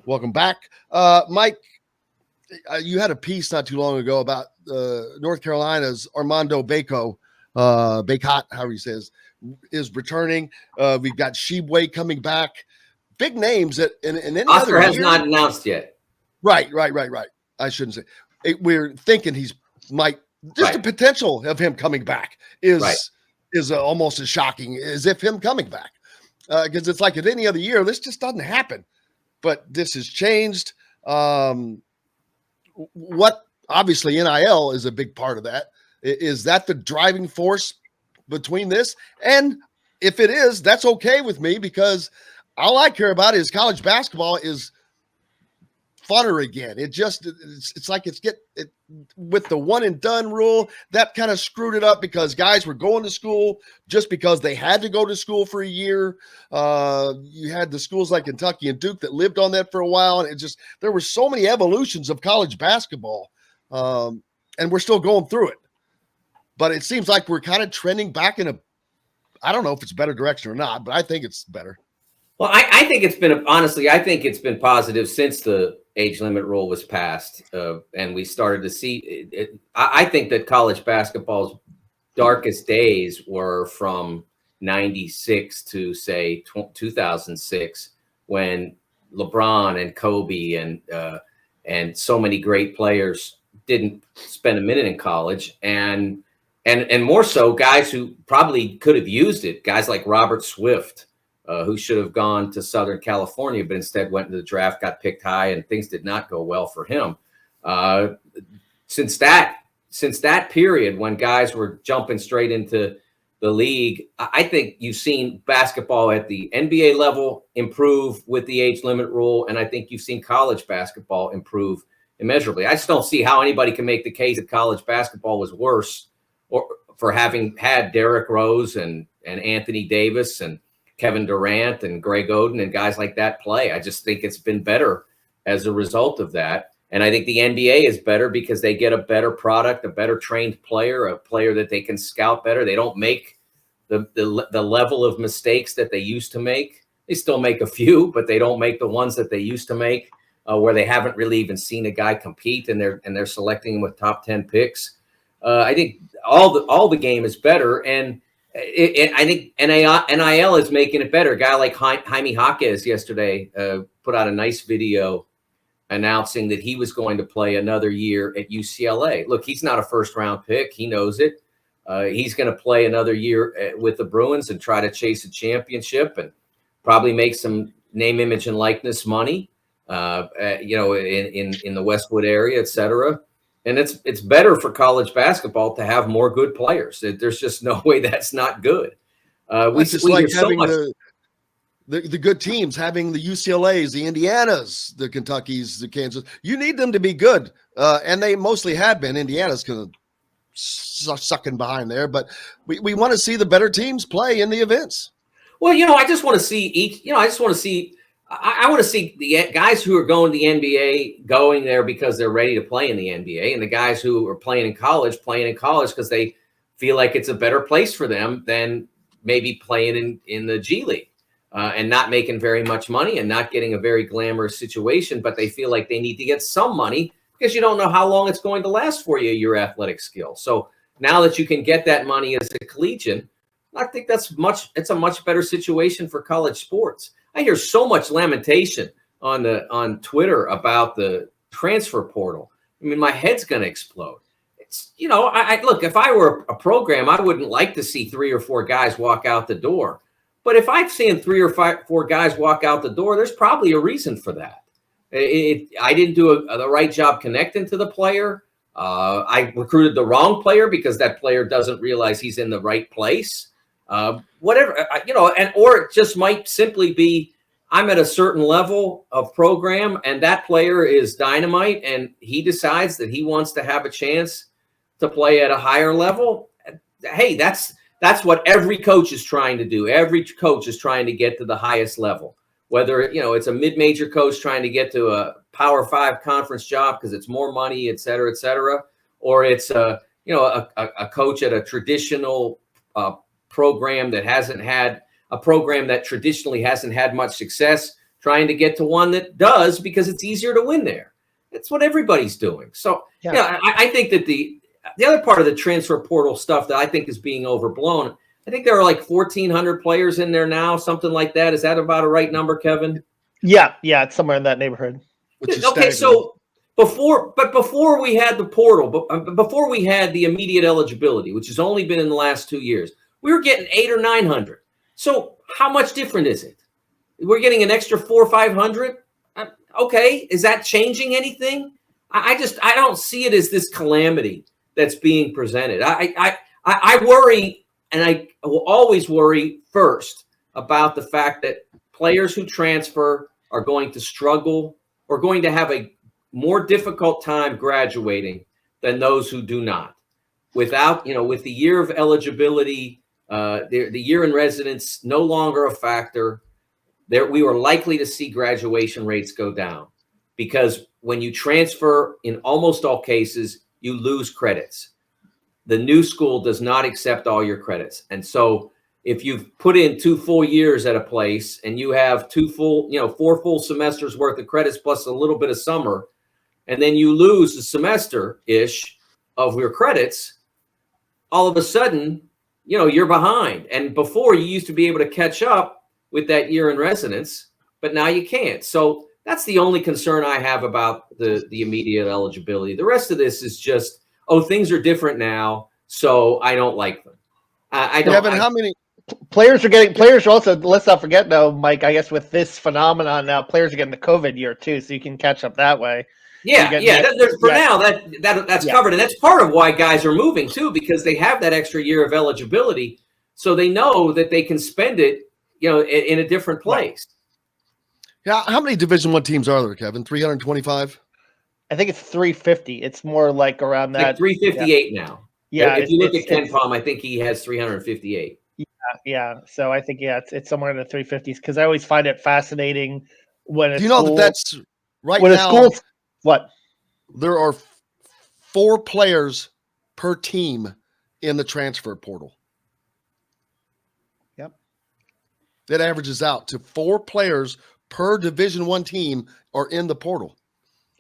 Welcome back. Mike, you had a piece not too long ago about North Carolina's Armando Bacot, Bacot, however he says, is returning. We've got Shebway coming back. Big names that in any Oscar other has year, not announced yet. Right. I shouldn't say. We're thinking he's might just the potential of him coming back is almost as shocking as if him coming back, because it's like at any other year this just doesn't happen, but this has changed. What obviously NIL is a big part of that. Is that the driving force between this? And if it is, that's okay with me, because all I care about is college basketball is funner again. It's like with the one and done rule that kind of screwed it up, because guys were going to school just because they had to go to school for a year. You had the schools like Kentucky and Duke that lived on that for a while, and there were so many evolutions of college basketball, and we're still going through it. But it seems like we're kind of trending back in I don't know if it's a better direction or not, but I think it's better. Well, I think it's been I think it's been positive since the age limit rule was passed, and we started to see it. I think that college basketball's darkest days were from 96 to say 2006, when LeBron and Kobe and so many great players didn't spend a minute in college, and more so guys who probably could have used it, guys like Robert Swift, who should have gone to Southern California, but instead went to the draft, got picked high, and things did not go well for him. Since that period when guys were jumping straight into the league, I think you've seen basketball at the NBA level improve with the age limit rule, and I think you've seen college basketball improve immeasurably. I just don't see how anybody can make the case that college basketball was worse, or for having had Derrick Rose and Anthony Davis and Kevin Durant and Greg Oden and guys like that play. I just think it's been better as a result of that. And I think the NBA is better because they get a better product, a better trained player, a player that they can scout better. They don't make the level of mistakes that they used to make. They still make a few, but they don't make the ones that they used to make, where they haven't really even seen a guy compete and they're selecting him with top 10 picks. I think all the game is better, and I think NIL is making it better. A guy like Jaime Jaquez yesterday put out a nice video announcing that he was going to play another year at UCLA. Look, he's not a first-round pick. He knows it. He's going to play another year with the Bruins and try to chase a championship and probably make some name, image, and likeness money, in the Westwood area, et cetera. And it's better for college basketball to have more good players. There's just no way that's not good. It's just like having the good teams, having the UCLAs, the Indianas, the Kentuckys, the Kansas. You need them to be good, and they mostly have been. Indiana's kind of sucking behind there, but we want to see the better teams play in the events. Well, I just want to see I want to see the guys who are going to the NBA going there because they're ready to play in the NBA, and the guys who are playing in college because they feel like it's a better place for them than maybe playing in the G League, and not making very much money and not getting a very glamorous situation, but they feel like they need to get some money because you don't know how long it's going to last for you, your athletic skill. So now that you can get that money as a collegian, I think it's a much better situation for college sports. I hear so much lamentation on Twitter about the transfer portal. I mean, my head's going to explode. It's, look, if I were a program, I wouldn't like to see 3 or 4 guys walk out the door. But if I've seen 3 or 4 guys walk out the door, there's probably a reason for that. I didn't do the right job connecting to the player. I recruited the wrong player because that player doesn't realize he's in the right place. Whatever, or it just might simply be, I'm at a certain level of program and that player is dynamite and he decides that he wants to have a chance to play at a higher level. Hey, that's what every coach is trying to do. Every coach is trying to get to the highest level, whether, it's a mid-major coach trying to get to a Power 5 conference job because it's more money, et cetera, or it's a coach at a traditional program that traditionally hasn't had much success, trying to get to one that does because it's easier to win there. That's what everybody's doing. So, yeah, I think that the other part of the transfer portal stuff that I think is being overblown, I think there are like 1,400 players in there now, something like that. Is that about a right number, Kevin? Yeah, it's somewhere in that neighborhood. Okay, so before we had the portal, before we had the immediate eligibility, which has only been in the last 2 years, we were getting 800 or 900. So how much different is it? We're getting an extra 400 or 500. Okay, is that changing anything? I don't see it as this calamity that's being presented. I worry, and I will always worry first about the fact that players who transfer are going to struggle or going to have a more difficult time graduating than those who do not. Without, with the year of eligibility, the year in residence no longer a factor, we were likely to see graduation rates go down because when you transfer, in almost all cases, you lose credits. The new school does not accept all your credits. And so if you've put in 2 full years at a place and you have 4 full semesters worth of credits plus a little bit of summer, and then you lose a semester-ish of your credits, all of a sudden, you're behind. And before, you used to be able to catch up with that year in residence, but now you can't. So that's the only concern I have about the immediate eligibility. The rest of this is just, things are different now, so I don't like them. I don't. Kevin, how many players are also, let's not forget though, Mike, I guess with this phenomenon now, players are getting the COVID year too, so you can catch up that way. Yeah. Now that's covered. And that's part of why guys are moving too, because they have that extra year of eligibility. So they know that they can spend it, in a different place. Yeah. How many Division I teams are there, Kevin? 325? I think it's 350. It's more like around that. Like 358 now. Yeah. If you look at Ken Palm, I think he has 358. Yeah. So I think, it's somewhere in the 350s because I always find it fascinating when Do you know that's right when now? A school, what? There are 4 players per team in the transfer portal. Yep. That averages out to 4 players per Division I team are in the portal.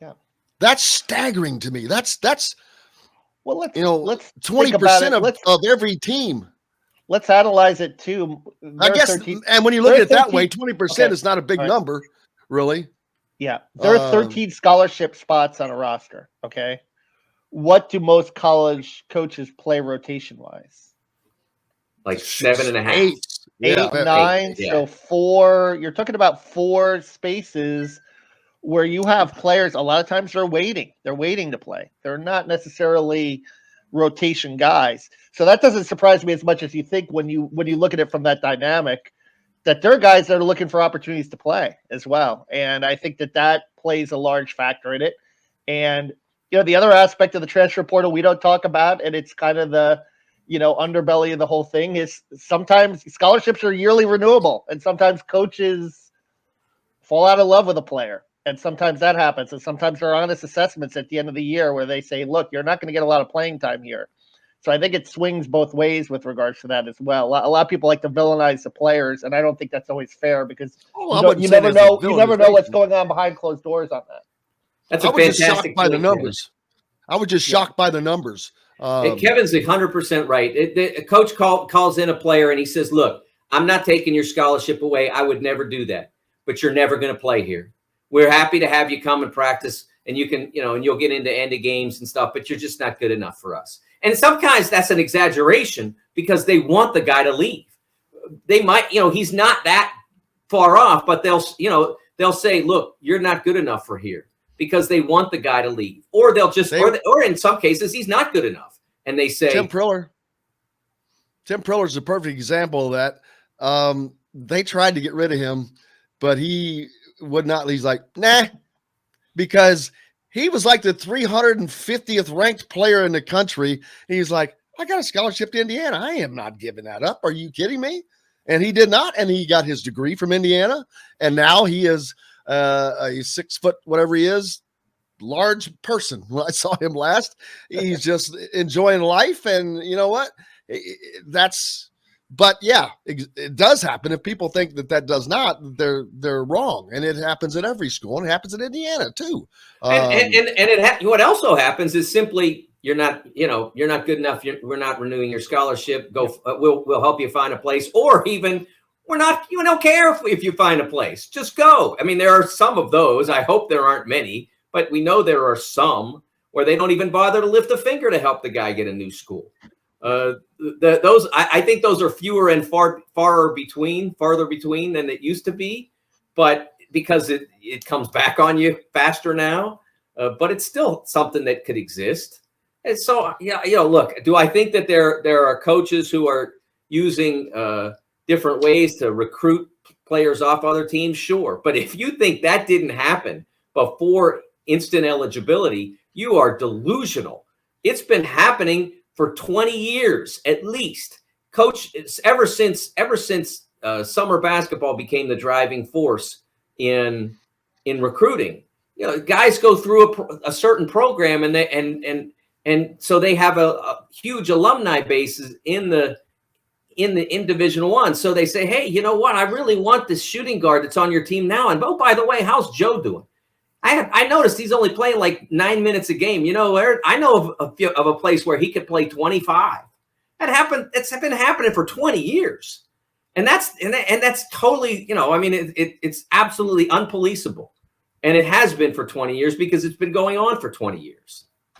Yeah. That's staggering to me. That's well, let's 20% of every team. Let's analyze it too. I guess, and when you look at it that way, 20% is not a big number, really. Yeah, there are 13 scholarship spots on a roster. Okay, what do most college coaches play rotation-wise? Like 7.5, 8, 9. Yeah. So 4. You're talking about 4 spaces where you have players. A lot of times they're waiting. They're waiting to play. They're not necessarily rotation guys. So that doesn't surprise me as much as you think when you look at it from that dynamic, that there are guys that are looking for opportunities to play as well. And I think that plays a large factor in it. And, the other aspect of the transfer portal we don't talk about, and it's kind of the, underbelly of the whole thing, is sometimes scholarships are yearly renewable and sometimes coaches fall out of love with a player. And sometimes that happens. And sometimes there are honest assessments at the end of the year where they say, look, you're not going to get a lot of playing time here. So I think it swings both ways with regards to that as well. A lot of people like to villainize the players, and I don't think that's always fair because you never know what's going on behind closed doors on that. That's a fantastic by the numbers. I was just shocked by the numbers. Kevin's 100% right. A coach calls in a player and he says, look, I'm not taking your scholarship away. I would never do that, but you're never going to play here. We're happy to have you come and practice, and you can, and you'll get into end of games and stuff, but you're just not good enough for us. And sometimes that's an exaggeration because they want the guy to leave. They might, he's not that far off, but they'll say, look, you're not good enough for here because they want the guy to leave, or they'll just, or in some cases, he's not good enough. And they say, Tim Priller is a perfect example of that. They tried to get rid of him, but he would not. He's like, nah, because he was like the 350th ranked player in the country. He's like, I got a scholarship to Indiana. I am not giving that up. Are you kidding me? And he did not. And he got his degree from Indiana. And now he is a 6 foot, whatever he is, large person. When I saw him last, he's just enjoying life. And you know what? That's But yeah, it does happen. If people think that does not, they're wrong, and it happens at every school, and it happens in Indiana too. What also happens is simply you're not good enough. We're not renewing your scholarship. We'll help you find a place, or even we don't care if you find a place. Just go. I mean, there are some of those. I hope there aren't many, but we know there are some where they don't even bother to lift a finger to help the guy get a new school. I think those are fewer and farther between than it used to be, but because it comes back on you faster now, but it's still something that could exist. And so, look, do I think that there are coaches who are using different ways to recruit players off other teams? Sure. But if you think that didn't happen before instant eligibility, you are delusional. It's been happening for 20 years at least. Coach, ever since summer basketball became the driving force in recruiting, guys go through a certain program, and so they have a huge alumni bases in Division I. So they say, hey, you know what? I really want this shooting guard that's on your team now. And oh, by the way, how's Joe doing? I noticed he's only playing like 9 minutes a game. I know of a place where he could play 25. That happened. It's been happening for 20 years, and that's totally, it's absolutely unpoliceable, and it has been for 20 years because it's been going on for 20 years.